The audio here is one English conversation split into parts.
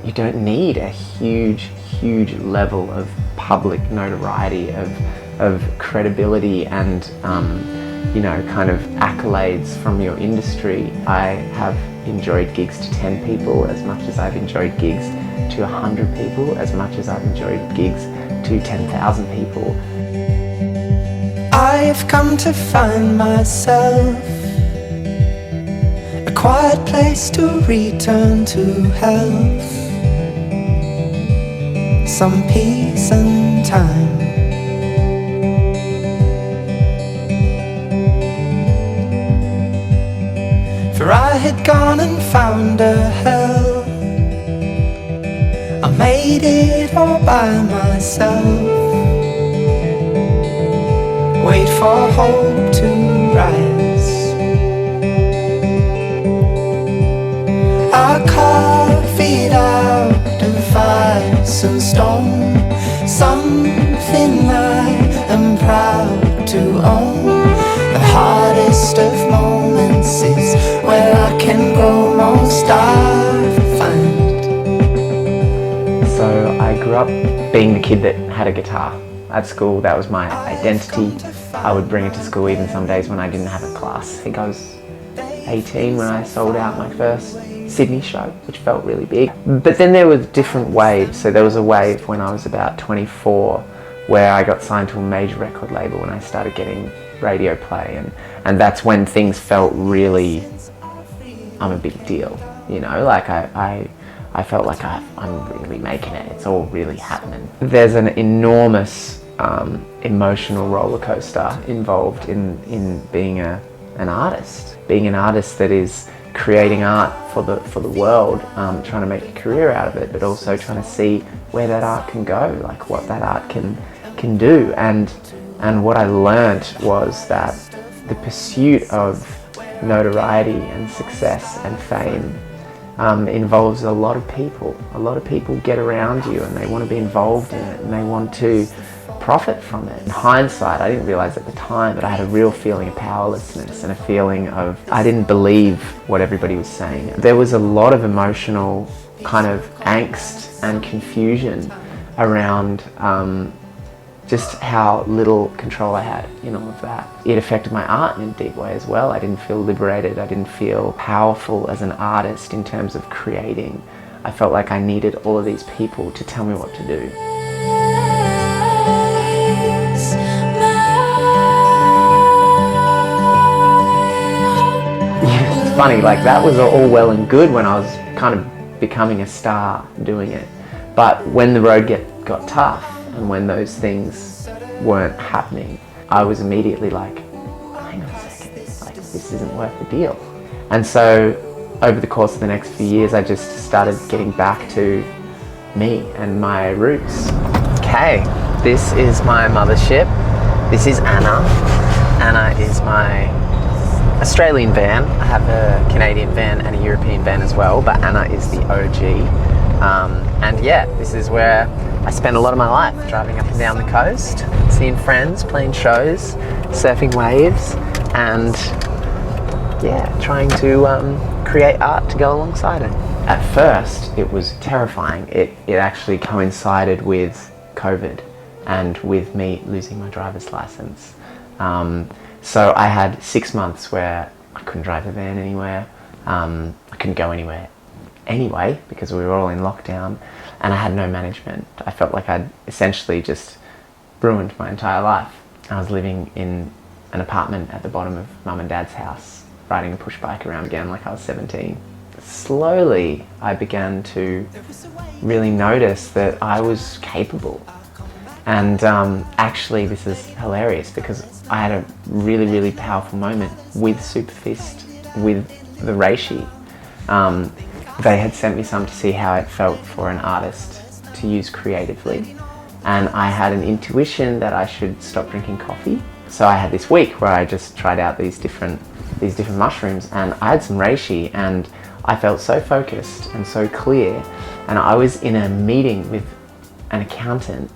you don't need a huge level of public notoriety, of credibility and kind of accolades from your industry. I have enjoyed gigs to 10 people as much as I've enjoyed gigs to 100 people, as much as I've enjoyed gigs to 10,000 people. I've come to find myself a quiet place to return to health, some peace and time. For I had gone and found a hell, I made it all by myself. Wait for hope to rise. I carve it out of ice and stone, something I am proud to own. The hardest of moments is where I can grow most, I find. So I grew up being the kid that had a guitar. At school, that was my identity. I would bring it to school even some days when I didn't have a class. I think I was 18 when I sold out my first Sydney show, which felt really big. But then there were different waves. So there was a wave when I was about 24 where I got signed to a major record label and I started getting radio play, and that's when things felt really, I'm a big deal, like I felt like I'm really making it, it's all really happening. There's an enormous emotional roller coaster involved in being an artist. Being an artist that is creating art for the world, trying to make a career out of it, but also trying to see where that art can go, like what that art can do. And what I learnt was that the pursuit of notoriety and success and fame involves a lot of people. A lot of people get around you and they want to be involved in it and they want to profit from it. In hindsight, I didn't realize at the time, but I had a real feeling of powerlessness and a feeling of I didn't believe what everybody was saying. There was a lot of emotional kind of angst and confusion around just how little control I had in all of that. It affected my art in a deep way as well. I didn't feel liberated. I didn't feel powerful as an artist in terms of creating. I felt like I needed all of these people to tell me what to do. Yeah, it's funny, like that was all well and good when I was kind of becoming a star doing it. But when the road got tough, and when those things weren't happening, I was immediately like, hang on a second, like this isn't worth the deal. And so over the course of the next few years, I just started getting back to me and my roots. Okay, this is my mothership. This is Anna. Anna is my Australian van. I have a Canadian van and a European van as well, but Anna is the OG. And yeah, this is where I spend a lot of my life, driving up and down the coast, seeing friends, playing shows, surfing waves, and yeah, trying to create art to go alongside it. At first, it was terrifying. It actually coincided with COVID and with me losing my driver's license. So I had 6 months where I couldn't drive the van anywhere. I couldn't go anywhere anyway because we were all in lockdown. And I had no management. I felt like I'd essentially just ruined my entire life. I was living in an apartment at the bottom of Mum and Dad's house, riding a push bike around again like I was 17. Slowly, I began to really notice that I was capable. And actually, this is hilarious because I had a really powerful moment with SuperFeast, with the Reishi. They had sent me some to see how it felt for an artist to use creatively. And I had an intuition that I should stop drinking coffee. So I had this week where I just tried out these different mushrooms, and I had some reishi and I felt so focused and so clear. And I was in a meeting with an accountant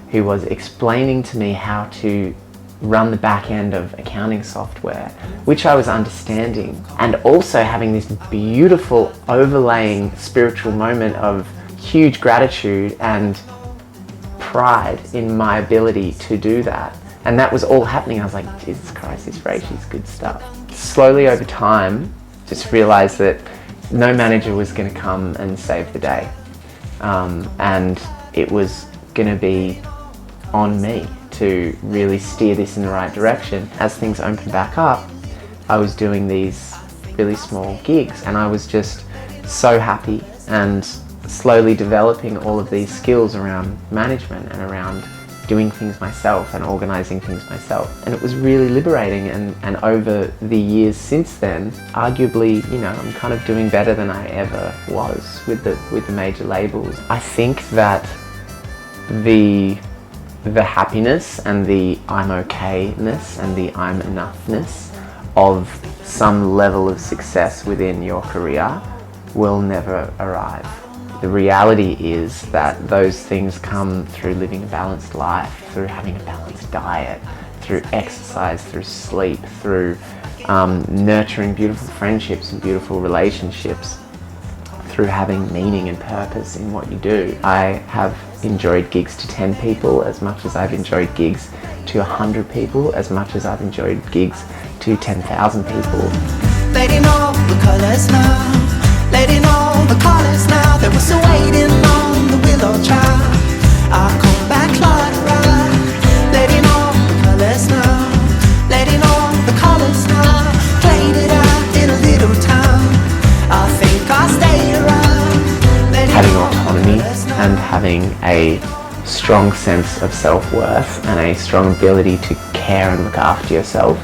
who was explaining to me how to run the back end of accounting software, which I was understanding, and also having this beautiful overlaying spiritual moment of huge gratitude and pride in my ability to do that. And that was all happening. I was like, Jesus Christ, this Reishi's good stuff. Slowly over time, just realized that no manager was going to come and save the day. And it was going to be on me to really steer this in the right direction. As things opened back up, I was doing these really small gigs, and I was just so happy and slowly developing all of these skills around management and around doing things myself and organizing things myself. And it was really liberating, and over the years since then, arguably, you know, I'm kind of doing better than I ever was with the major labels. I think that the happiness and the I'm okay-ness and the I'm enoughness of some level of success within your career will never arrive. The reality is that those things come through living a balanced life, through having a balanced diet, through exercise, through sleep, through nurturing beautiful friendships and beautiful relationships, through having meaning and purpose in what you do. I have enjoyed gigs to 10 people as much as I've enjoyed gigs to 100 people, as much as I've enjoyed gigs to 10,000 people. Letting all the colors now, letting all the colors now. There was a waiting on the Willow Child. I'll come back Clara. Letting all the colors now, letting all the colors now. Played it out in a little town. I think I'll stay around. Having autonomy and having a strong sense of self-worth and a strong ability to care and look after yourself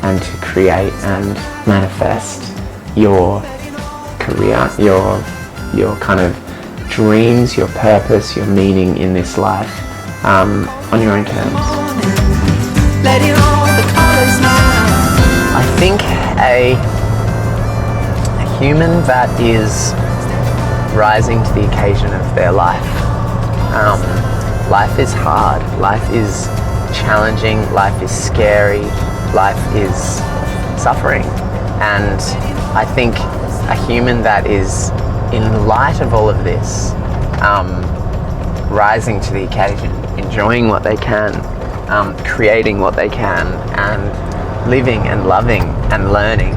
and to create and manifest your career, your kind of dreams, your purpose, your meaning in this life on your own terms. I think a human that is rising to the occasion of their life. Life is hard, life is challenging, life is scary, life is suffering. And I think a human that is, in light of all of this, rising to the occasion, enjoying what they can, creating what they can, and living and loving and learning,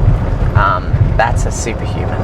that's a superhuman.